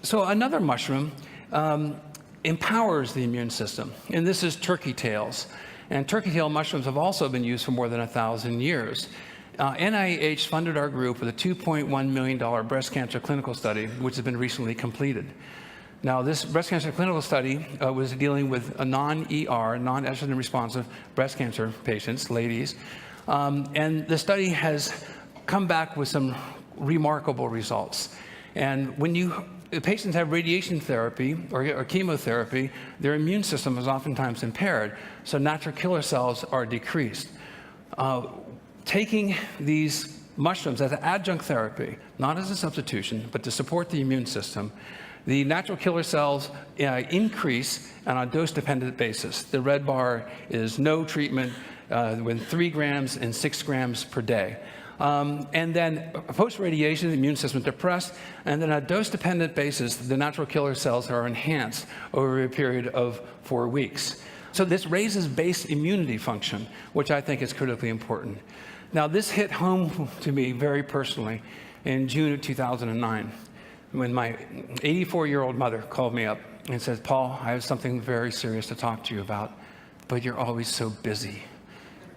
So another mushroom empowers the immune system, and this is turkey tails. And turkey tail mushrooms have also been used for more than 1,000 years. NIH funded our group with a $2.1 million breast cancer clinical study, which has been recently completed. Now, this breast cancer clinical study was dealing with a non-ER, non-estrogen responsive breast cancer patients, ladies. And the study has come back with some remarkable results. And when the patients have radiation therapy or chemotherapy, their immune system is oftentimes impaired, so natural killer cells are decreased. Taking these mushrooms as an adjunct therapy, not as a substitution, but to support the immune system, the natural killer cells increase on a dose-dependent basis. The red bar is no treatment with 3 grams and 6 grams per day. And then post-radiation, the immune system is depressed, and then on a dose-dependent basis, the natural killer cells are enhanced over a period of 4 weeks. So this raises base immunity function, which I think is critically important. Now, this hit home to me very personally in June of 2009, when my 84-year-old mother called me up and said, "Paul, I have something very serious to talk to you about, but you're always so busy."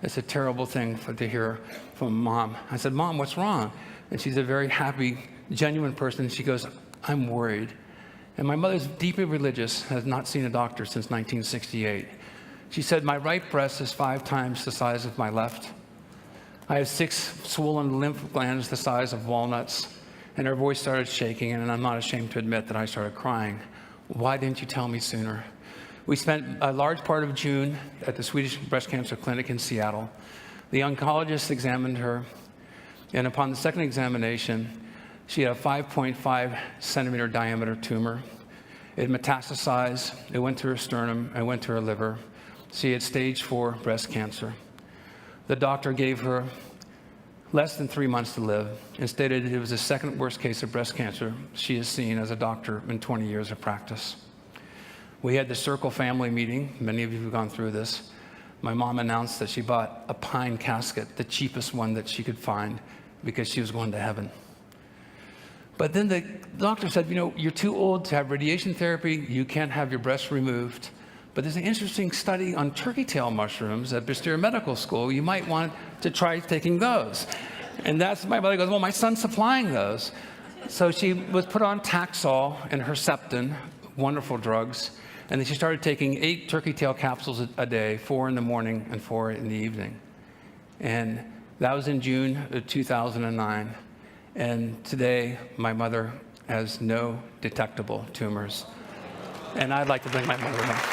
It's a terrible thing to hear from Mom. I said, "Mom, what's wrong?" And she's a very happy, genuine person. She goes, "I'm worried." And my mother's deeply religious, has not seen a doctor since 1968. She said, "My right breast is 5 times the size of my left. I have 6 swollen lymph glands the size of walnuts." And her voice started shaking, and I'm not ashamed to admit that I started crying. "Why didn't you tell me sooner?" We spent a large part of June at the Swedish Breast Cancer Clinic in Seattle. The oncologist examined her, and upon the second examination, she had a 5.5 centimeter diameter tumor. It metastasized, it went to her sternum, it went to her liver. She had stage 4 breast cancer. The doctor gave her less than 3 months to live and stated it was the second worst case of breast cancer she has seen as a doctor in 20 years of practice. We had the Circle family meeting. Many of you have gone through this. My mom announced that she bought a pine casket, the cheapest one that she could find, because she was going to heaven. But then the doctor said, "You know, you're too old to have radiation therapy. You can't have your breast removed. But there's an interesting study on turkey tail mushrooms at Bristol Medical School. You might want to try taking those." And that's, my mother goes, "Well, my son's supplying those." So she was put on Taxol and Herceptin, wonderful drugs. And then she started taking 8 turkey tail capsules a day, 4 in the morning and 4 in the evening. And that was in June of 2009. And today, my mother has no detectable tumors. And I'd like to bring my mother back.